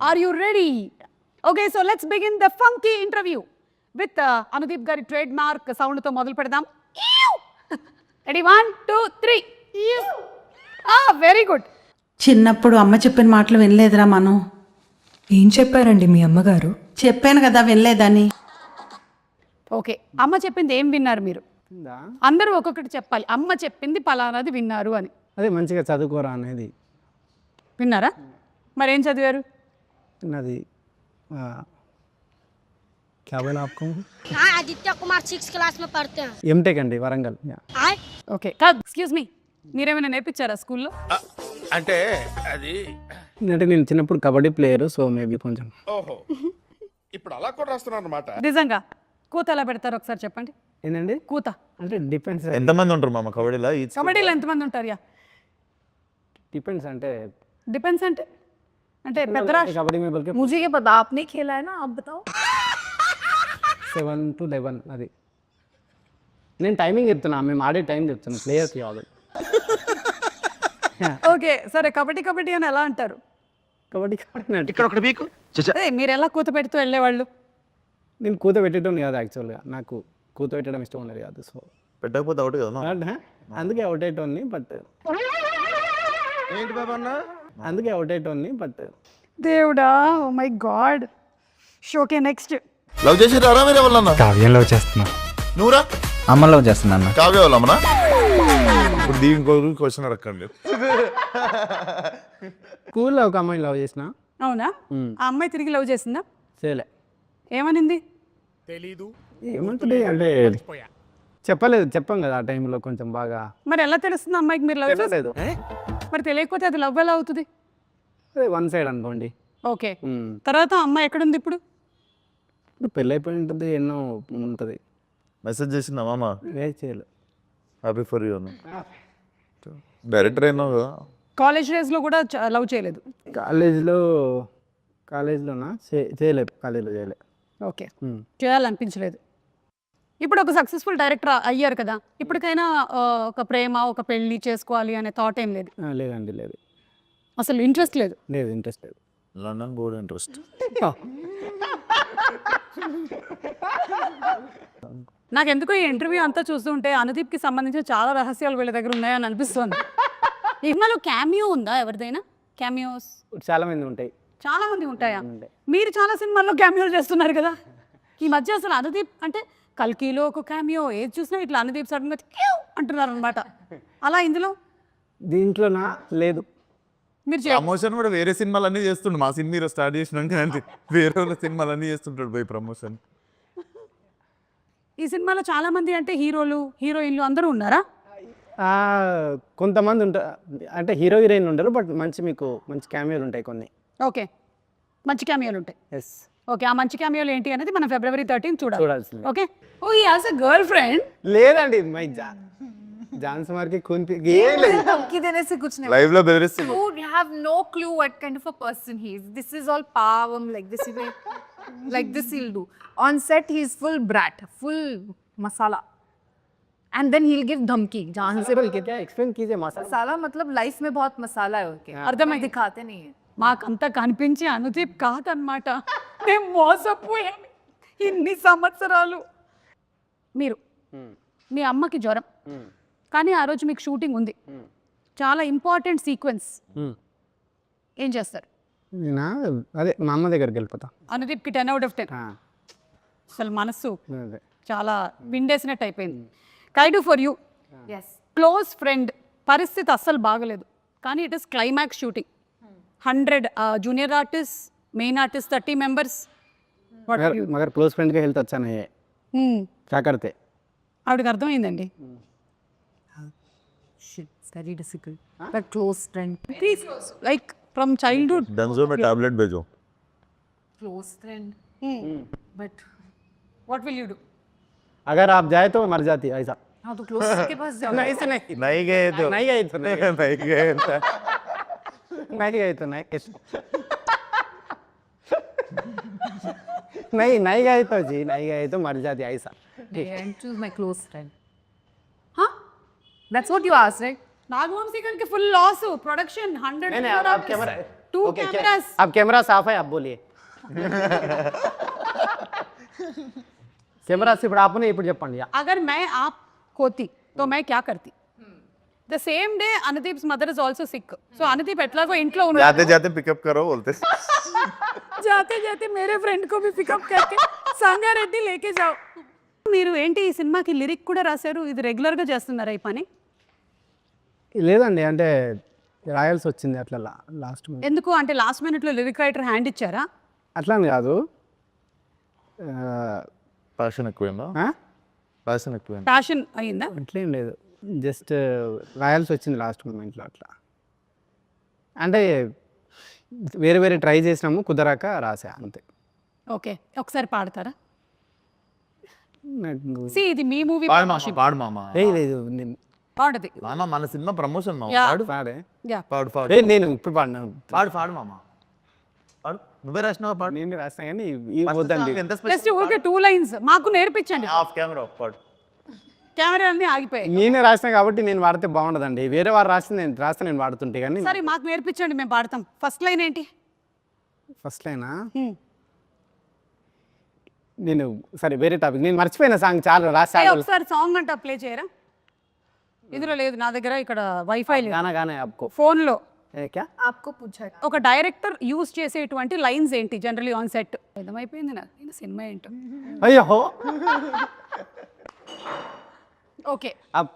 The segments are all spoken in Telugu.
Are you ready? Okay, so let's begin the funky interview with Anudeep గారి ట్రేడ్ మార్క్ సౌండ్తో మొదలు పెడదాం. రెడీ, 1 2 3. Very good. చిన్నప్పుడు అమ్మ చెప్పిన మాటలు వినలేదురా మనం. ఏం చెప్పారండి మీ అమ్మగారు? చెప్పాను కదా వినలేదని. ఓకే, అమ్మ చెప్పింది ఏం విన్నారు మీరు? అందరూ ఒక్కొక్కటి చెప్పాలి. అమ్మ చెప్పింది పలానాది విన్నారు అని. అదే మంచిగా చదువుకోరా అనేది విన్నారా? మరేం చదివారు? అది क्या बोला आपको? हाँ, आदित्य कुमार 6th क्लास में पढ़ते हैं. ఎంటెక్ అండి వరంగల్. ఓకే, కాదు, ఎక్స్క్యూజ్ మీ, మీరేమైనా నేర్పించారా స్కూల్లో? అంటే అది అంటే నేను చిన్నప్పుడు కబడ్డీ ప్లేయర్, సో మేబీ కొంచెం. ఓహో, ఇప్పుడు అలా కూడా రాస్తున్నారు అనమాట. నిజంగా కూత ఎలా పెడతారు ఒకసారి చెప్పండి. ఏంటండి కూత అంటే డిపెండ్స్. ఎంతమంది ఉంటారు మామ కబడ్డీలో? కబడ్డీలో ఎంతమంది ఉంటారు? డిపెండ్స్ అంటే డిపెండ్స్ అంటే అంటే పెద్ద రాష్ట్రం. కబడ్డీ में बल्कि मुझे ये पता, आपने खेला है ना, आप बताओ. 7 to 11 అది. నేను టైమింగ్ చెప్తున్నా, మేము ఆడే టైం చెప్తున్నా ప్లేయర్కి కాదు. ఓకే, సరే, కబడ్డీ కబడ్డీ అని ఎలా అంటారు? కబడ్డీ కబడ్డీ ఇక్కడ ఒకటి మీకు అదే మీరు ఎలా కూత పెడుతూ వెళ్ళేవాళ్ళు? నేను కూత పెట్టడం కాదు యాక్చువల్గా, నాకు కూత పెట్టడం ఇష్టం ఉండదు కాదు. సో పెట్టకపోతే అవుట్ కదా. అందుకే అవుట్ అయ్యేటోని. బట్ ఏంటి బాబా అన్న? అందుకే అవుట్ అయ్యేటోని. బట్ దేవుడా, oh my God. Okay, next. Love చేసి రారా మీరే వాళ్ళన్నా? కావ్యం లవ్ చేస్తున్నా. నువ్వురా? అమ్మ లవ్ చేస్తున్నా. కావ్య వాళ్ళమ్మనా? ఇప్పుడు దీని క్వశ్చన్ అడగండి. స్కూల్లో ఒక అమ్మాయి లవ్ చేసిన. అవునా? ఆ అమ్మాయి తిరిగి లవ్ చేసిందా? చేయలే. ఏమనింది? ఏమంటుంది అంటే చెప్పాం కదా ఆ టైంలో కొంచెం బాగా. మరి ఎలా తెలుస్తుంది అమ్మాయికి మీరు లవ్ చేస్తారు? లేదు, మరి తెలియకపోతే అది లవ్ ఎలా అవుతుంది? అదే వన్ సైడ్ అనుకోండి. ఓకే, తర్వాత అమ్మాయి ఎక్కడుంది ఇప్పుడు? ఇప్పుడు పెళ్ళి అయిపోయి ఉంటుంది, ఎన్నో ఉంటుంది. మెసేజ్ చేసిందా మామ? చేయలేదు. హ్యాపీ ఫర్ యూ అన్న. డైరెక్టర్ అయినావు కదా. కాలేజ్ డేస్లో కూడా లవ్ చేయలేదు? కాలేజ్లోనా చేయలేదు, కాలేజ్లో చేయలేదు. ఓకే, చేయాలనిపించలేదు. ఇప్పుడు ఒక సక్సెస్ఫుల్ డైరెక్టర్ అయ్యారు కదా, ఇప్పటికైనా ఒక ప్రేమ, ఒక పెళ్లి చేసుకోవాలి అనే థాట్ ఏం లేదు? లేదండి, లేదు, అసలు ఇంట్రెస్ట్ లేదు? లేదు, ఇంట్రెస్ట్ లేదు. London board interest. నాకు ఎందుకో ఈ ఇంటర్వ్యూ అంతా చూస్తుంటే అనుదీప్కి సంబంధించిన చాలా రహస్యాలు వీళ్ళ దగ్గర ఉన్నాయని అనిపిస్తుంది. ఇవాళ క్యామియో ఉందా ఎవరిదైనా? క్యామియోస్ చాలా మంది ఉంటాయి. చాలా మంది ఉంటాయా? మీరు చాలా సినిమాల్లో క్యామియోలు చేస్తున్నారు కదా ఈ మధ్య. అసలు అనుదీప్ అంటే కల్కిలో ఒక క్యామియో, ఏది చూసినా ఇట్లా అనుదీప్ సడన్గా అంటున్నారు అనమాట. అలా ఇందులో దీంట్లోనా? లేదు. మీరు ప్రమోషన్ కూడా వేరే సినిమాలన్నీ చేస్తుండు. మా సినిమా స్టార్ట్ చేసినాక వేరే వాళ్ళ సినిమాలన్నీ చేస్తుంటాడు పోయి ప్రమోషన్. ఈ సినిమాలో చాలా మంది అంటే హీరోలు, హీరోయిన్లు అందరూ ఉన్నారా? కొంతమంది ఉంటారు, అంటే హీరో హీరోయిన్ ఉండరు, బట్ మీకు మంచి క్యామియోలు ఉంటాయి కొన్ని. ఓకే, మంచి క్యామియోలు ఉంటాయి. ఎస్. ఓకే, ఆ మంచి క్యామియోలు ఏంటి అనేది మనం February 13 చూడాల్సింది. Okay. Oh, he has a girl friend? లేదండి, మై जान से मार के खून पी ये धमकी देने से कुछ नहीं. లైవ్ లో బెదిరిస్తుంది. You have no clue what kind of a person he is. This is all pavam, like this way, like this he'll do. On set he is full brat, full masala, and then he'll give धमकी. जान से बोल के क्या एक्सप्लेन कीजिए. मसाला मतलब लाइफ में बहुत मसाला है उनके, అర్థమైంది. दिखाते नहीं है. మాకంతా కనిపించి అనుదీప్ కాదనమాట. మేము మోసపోయాం ఇన్ని సంవత్సరాలు. మీరు మీ అమ్మకి జ్వరం, కానీ ఆ రోజు మీకు షూటింగ్ ఉంది, చాలా ఇంపార్టెంట్ సీక్వెన్స్, ఏం చేస్తారు? అదే మా అమ్మ దగ్గరికి వెళ్ళిపోతా. అనుదీప్కి 10 out of 10. అసలు మనసు చాలా విండేసినట్టు అయిపోయింది. కై do for you. Yes. Close friend పరిస్థితి అస్సలు బాగలేదు, కానీ it is climax shooting. 100 junior artist, main artist 30 members. मगर क्लोज फ्रेंड का हेल्थ अच्छा नहीं है, क्या करते? ఆవిడకి అర్థమైందండి. Shit, it's very difficult. But close friend. Like from childhood. Dunzo में टैबलेट भेजो. Close friend. But What will you do? अगर आप जाए तो मर जाती है ऐसा. हाँ, तो close के पास जाओ. नहीं से नहीं नहीं गए तो नहीं गए तो नहीं नहीं गए तो नहीं गए तो नहीं नहीं गए तो जी, नहीं गए तो मर जाती है ऐसा. And choose my close friend. Huh? That's what you asked, right? Nagavamsi గారికి ఫుల్ లాస్, ప్రొడక్షన్ 100. नहीं आप 2 cameras. अब कैमरा साफ है आप बोलिए కెమెరాస్ ఇప్పుడు ఆపునే ఇప్పుడు చెప్పండి अगर मैं आप होती तो मैं क्या करती? The same day Anudeep's mother is also sick. So Anudeep ఎట్లాగో ఇంట్లో जाते ఉన్నాడు. जाते पिकअप करो बोलते जाते जाते मेरे फ्रेंड को भी पिकअप करके సంగారెడ్డి लेके जाओ. మీరు ఏంటి ఈ సినిమాకి లిరిక్ కూడా రాశారు, ఇది రెగ్యులర్ గా చేస్తున్నారా ఈ పని? లేదండి అంటే రాయాల్సి వచ్చింది అట్లా లాస్ట్ ఎందుకు అంటే లాస్ట్ మినిట్ లో లిరిక్ రైటర్ హ్యాండ్ ఇచ్చారా? అట్లా అని కాదు ప్యాషన్ ఎక్కువైందా ప్యాషన్ ఎక్కువైందా ప్యాషన్ అయ్యిందా? అట్లేం లేదు జస్ట్ రాయాల్సి వచ్చింది లాస్ట్ మూమెంట్లో అట్లా అంటే వేరే వేరే ట్రై చేసినాము కుదరాక రాసా అంతే. ఓకే, ఒకసారి పాడతారా? నాకు సి ఇది మీ మూవీ పాడు మామ లేదు నేను పాడది. మామ మన సినిమా ప్రమోషన్ మామ Yeah. పాడు పాడే యా పాడు పాడు నేను ఇప్పుడు పాడినాను పాడు పాడు మామ పాడు నువ్వే రాసినావా పాడు నేను రాస్తా కానీ ఈ వద్దండి ఎంత జస్ట్ ఊరికే 2 లైన్స్ మాకు నేర్పించండి. ఆఫ్ కెమెరా పాడు కెమెరా అన్ని ఆగిపోయాయి. నేనే రాసిన కాబట్టి నేను వాడితే బాగుండదండి, వేరే వారు రాస్తే నేను వాడుతుంటే కానీ. సరే మాకు నేర్పించండి, మేము పాడతాం. ఫస్ట్ లైన్ ఏంటి? ఫస్ట్ లైనా నేను సరే వేరే టాపిక్ నేను మర్చిపోయిన సాంగ్ చాలా రాసా. ఒకసారి సాంగ్ అంట ప్లే చేయరా? ఇందులో లేదు నా దగ్గర, ఇక్కడ వైఫై లేదు. గానా గానా आपको ఫోన్ లో क्या आपको पूछा है. ఒక డైరెక్టర్ యూజ్ చేసేటువంటి లైన్స్ ఏంటి జనరల్లీ ఆన్ సెట్? అర్థమైపోయింది నాకు ఈ సినిమా ఏంటో. अयो हो ఓకే अब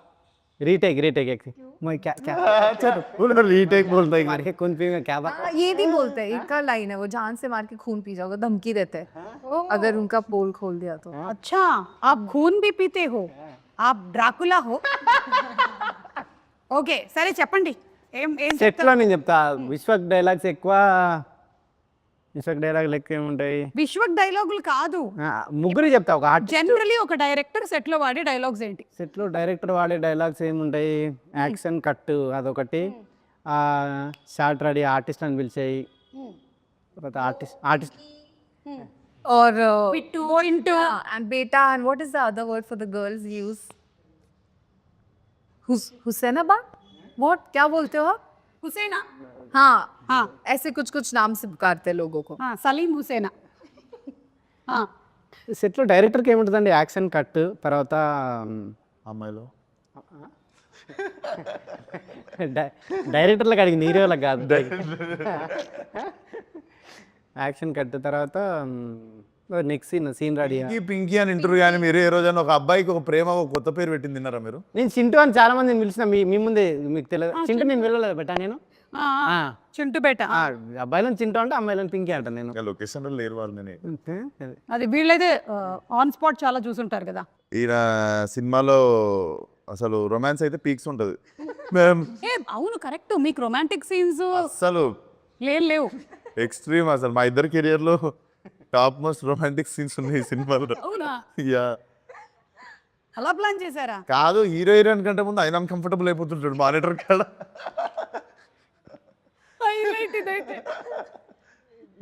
रीटेक एक मैं क्या क्या चलो रीटेक बोलता है मार के कौन पिएगा क्या बात. हाँ, ये नहीं बोलते हैं, एक का लाइन है वो, जान से मार के खून पी जाओगे, धमकी देते हैं अगर उनका पोल खोल दिया तो. अच्छा आप खून भी पीते हो, आप డ్రాకులా हो. ఓకే సరే చెప్పండి ఏం ఏం సెట్ లో నేను చెప్తా విశ్వక్ డైలాగ్స్ ఎక్కువ, విశ్వక్ డైలాగులు ఎక్కువ ఏముంటాయి, విశ్వక్ డైలాగులు కాదు, ముగ్గురు చెప్తా. ఒక ఆర్టిస్ట్ జనరల్లీ ఒక డైరెక్టర్ సెట్ లో వాడే డైలాగ్స్ ఏంటి? సెట్ లో డైరెక్టర్ వాడే డైలాగ్స్ ఏముంటాయి, యాక్షన్ కట్ అదొకటి, షార్ట్ రెడీ ఆర్టిస్ట్ అని పిలిచాయి, తర్వాత ఆర్టిస్ట్ और పిట్టు into and beta and what is the other word for the girls use? Hussainabad, what क्या बोलते हो आप? హుసేనా. हाँ हाँ ऐसे कुछ कुछ नाम से पुकारते हैं लोगों को. సలీం హుసేనా. సెట్ లో డైరెక్టర్కి ఏముంటుందండి, యాక్షన్ కట్, తర్వాత అమ్మాయిలో డైరెక్టర్లకు అడిగి నీరే వాళ్ళకి కాదు, యాక్షన్ కట్ తర్వాత నెక్స్ట్ సీన్ రెడీ. పింకీ అని ఇంటర్వ్యూ కానీ మీరు ఏ రోజైనా ఒక అబ్బాయికి ఒక ప్రేమ ఒక కొత్త పేరు పెట్టింది తిన్నారా మీరు? నేను చింటూ అని చాలా మందిని పిలిచిన మీ ముందే మీకు తెలియదు. చింటూ నేను వెళ్ళలేదు బెట్టా నేను చింటూ బేట. అబ్బాయిలను చింటూ అంటే అమ్మాయిలను పింకీ అంటాను నేను. లొకేషన్ లో లేరు వాళ్ళు నేను అది వీళ్ళైతే ఆన్ స్పాట్ చాలా చూసుంటారు కదా. ఈయన సినిమాలో అసలు రొమాన్స్ అయితే పీక్స్ ఉంటుంది. ఏ అవును కరెక్ట్, మీకు రొమాంటిక్ సీన్స్ అసలు లేవు. ఎక్స్ట్రీమ్ అసలు మా ఇద్దరు కెరియర్ లో టాప్ మోస్ట్ రొమాంటిక్ సీన్స్ ఉన్నాయి ఈ సినిమాలో. అవునా? యా అలా ప్లాన్ చేశారా? కాదు, హీరో హీరోయిన్ కంటే ముందు ఆయన కంఫర్టబుల్ అయిపోతుంటాడు మానిటర్ కాడ. హైలైట్ ఇదైతే.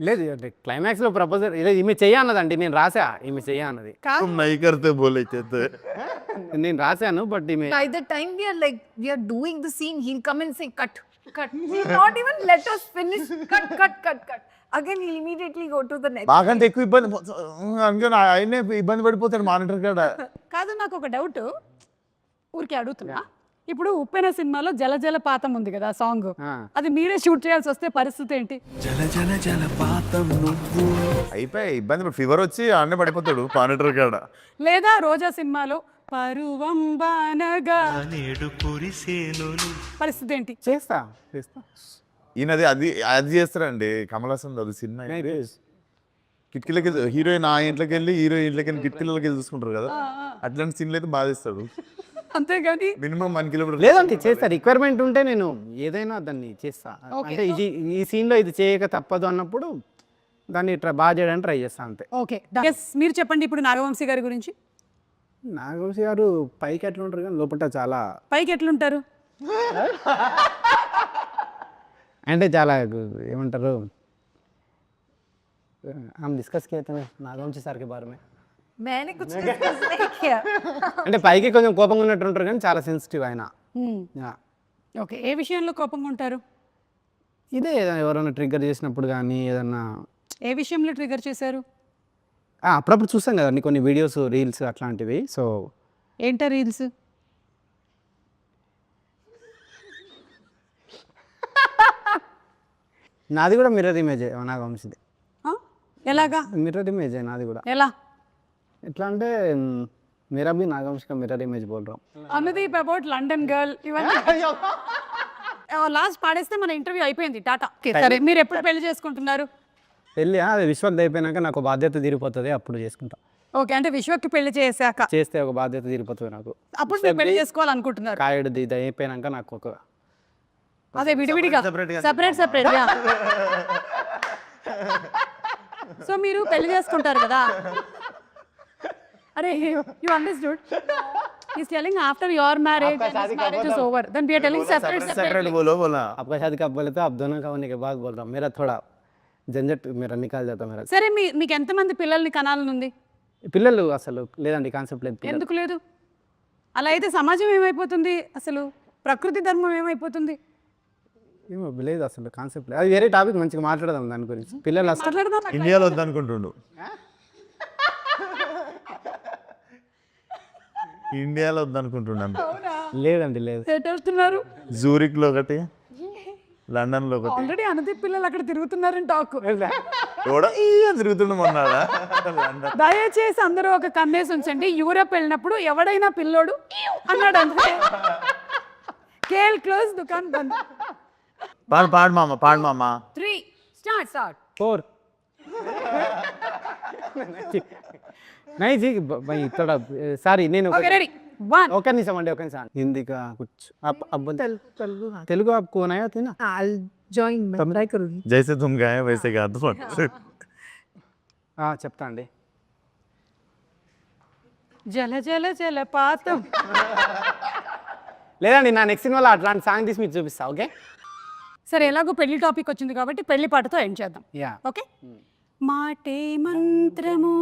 లేదు అంటే క్లైమాక్స్ లో ప్రపోజల్ లేదు, ఈమె చెయ్యన్నదండి, నేను రాసా ఈమె చెయ్యన్నది, నై కర్తే బోలే చేస్తే నేను రాశాను బట్ ఈమె. By the time we are doing the scene, he'll come and say cut. He'll not even let us finish. Cut. Again, he'll immediately go to the next. మాకంటే ఎక్కువ ఇబ్బంది అందుకని ఆయనే ఇబ్బంది పడిపోతాడు మానిటర్ కాడ. కాదు నాకు ఒక డౌట్ ఊరికే అడుగుతున్నా. ఇప్పుడు ఉప్పెన సినిమాలో జల జల పాతం ఉంది కదా సాంగ్, అది మీరే షూట్ చేయాల్సి వస్తే పరిస్థితి ఏంటి? అయిపోయి ఇబ్బంది, ఫీవర్ వచ్చి ఆడనే పడిపోతాడు మానిటర్ కాడ. లేదా రోజా సినిమాలో పరువం బానగా పరిస్థితి ఏంటి? చేస్తా ఈయనది అది చేస్తారండి కమల్ హాసన్ అది సినిమా కిటికీలకి హీరోయిన్ ఆ ఇంట్లోకి వెళ్ళి హీరోయిన్ ఇంట్లోకి వెళ్ళి కిటికీలకి వెళ్ళి చూసుకుంటారు కదా, అట్లాంటి సీన్లు అయితే బాగా చేస్తాడు. అంతేగాని మినిమం 1 కిలోమీటర్ లేదంటే చేస్తా, రిక్వైర్మెంట్ ఉంటే నేను ఏదైనా దాన్ని చేస్తా. అంటే ఈ సీన్లో ఇది చేయక తప్పదు అన్నప్పుడు దాన్ని బాగా చేయడానికి ట్రై చేస్తా అంతే. ఓకే మీరు చెప్పండి ఇప్పుడు నాగవంశీ గారి గురించి. నాగవంశీ గారు పైకి ఎట్లా ఉంటారు కానీ లోపల చాలా పైకి ఎట్లుంటారు అంటే చాలా ఏమంటారు, हम डिस्कस किए थे नागवंशी సార్ के बारे में. मैंने कुछ discuss नहीं किया. అంటే పైకి కొంచెం కోపంగా ఉన్నట్టు ఉంటారు కానీ చాలా సెన్సిటివ్ ఆయన. ఓకే ఏ విషయంలో కోపంగా ఉంటారు? ఇదే ఎవరైనా ట్రిగ్గర్ చేసినప్పుడు కానీ ఏదన్నా ఏ విషయంలో ట్రిగర్ చేశారు? అప్పుడప్పుడు చూస్తాం కదండి కొన్ని వీడియోస్ రీల్స్ అట్లాంటివి. సో ఏంటా రీల్స్? నాది కూడా మిర్రర్ ఇమేజే నాగవంశిది. ఎలాగా? మిర్రర్ ఇమేజే నాది కూడా. ఎలా? ఎట్లా అంటే मेरा भी नागवंश का मिरर इमेज बोल रहा हूँ. అనుదీప్ అబౌట్ లండన్ గర్ల్ ఇవన్నీ లాస్ట్ పాడేస్తే మన ఇంటర్వ్యూ అయిపోయింది. టాటా. సరే, మీరు ఎప్పుడు పెళ్లి చేసుకుంటున్నారు? పెళ్ళి అది విశ్వక్ అయిపోయినాక నాకు బాధ్యత తీరిపోతుంది, అప్పుడు చేసుకుంటా. ఓకే, అంటే విశ్వకి పెళ్లి చేశాక చేస్తే ఒక బాధ్యత తీరిపోతుంది నాకు. అప్పుడు మీరు పెళ్లి చేసుకోవాలనుకుంటున్నారు? కాయడు ఇది అయిపోయినాక నాకు ఒక అదే విడివిడిగా సెపరేట్ సో మీరు పెళ్లి చేసుకుంటారు కదా. అరే you understood? He's telling after your marriage and his marriage is over, then we are telling separate. बोलो बोला आपका शादी कब बोले तो आप दोनों का होने के बाद बोल रहा हूँ. मेरा थोड़ा झंझट मेरा निकाल जाता मेरा. సరే, మీకు ఎంతమంది పిల్లల్ని కనాలని ఉంది? పిల్లలు అసలు లేదండి, కాన్సెప్ట్ లేదు. ఎందుకు లేదు? అలా అయితే సమాజం ఏమైపోతుంది? అసలు ప్రకృతి ధర్మం ఏమైపోతుంది? ఏమో లేదు అసలు కాన్సెప్ట్ లేదు. అది వేరే టాపిక్, మంచిగా మాట్లాడదాం దాని గురించి. పిల్లలు అసలు మాట్లాడదాం. ఇండియాలో వద్దనుకుంటుండు. ఇండియాలో వద్దనుకుంటున్నాను. లేదండి, లేదు. సెట్ అవుతున్నారు. జూరిక్లో ఒకటి, లండన్లో ఒకటి. ఆల్రెడీ అనుదీప్ పిల్లలు అక్కడ తిరుగుతున్నారని టాక్. తిరుగుతున్నామన్నాడా? దయచేసి అందరూ ఒక కన్నేసి ఉంచండి. యూరప్ వెళ్ళినప్పుడు ఎవడైనా పిల్లోడు అన్నాడు అంతే. కేల్ క్లోజ్, దుకాన్ బంద్. పాడు మామ 3 స్టార్ట్ 4 नहीं जी भाई थोड़ा సారీ నేను ఓకే రెడీ 1 ఒక నిమిషం हिंदी का कुछ अब तेलुगु आपको बनाया था ना. I'll join. Try करूँगी. జైసే తుమ్ గాయ వైసే కాదు. చెప్తా అండి. జల జల జలపాతం. లేదండి, నా నెక్స్ట్ సినిమాలో అట్లాంటి సాంగ్ తీసి మీకు చూపిస్తా. ఓకే సరే, ఎలాగో పెళ్లి టాపిక్ వచ్చింది కాబట్టి పెళ్లి పాటతో ఎండ్ చేద్దాం. Yeah okay. మాటే మంత్రము.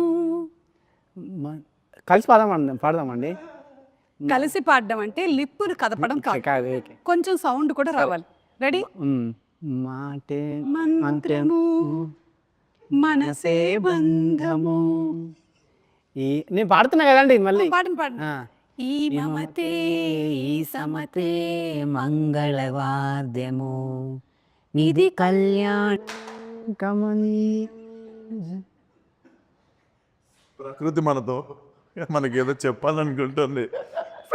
కలిసి పాడదామండి. కలిసి పాడడం అంటే లిప్పులు కదపడం కాదు, కొంచెం సౌండ్ కూడా రావాలి. రెడీ? మాటే మంత్రము మనసే బంధము. నేను పాడుతున్నా కదండి మళ్ళీ. పాడండి. ఈ మమతే ఈ సమతే మంగళవాద్యము ఇది కళ్యాణ కమని. ప్రకృతి మనతో మనకేదో చెప్పాలనుకుంటుంది.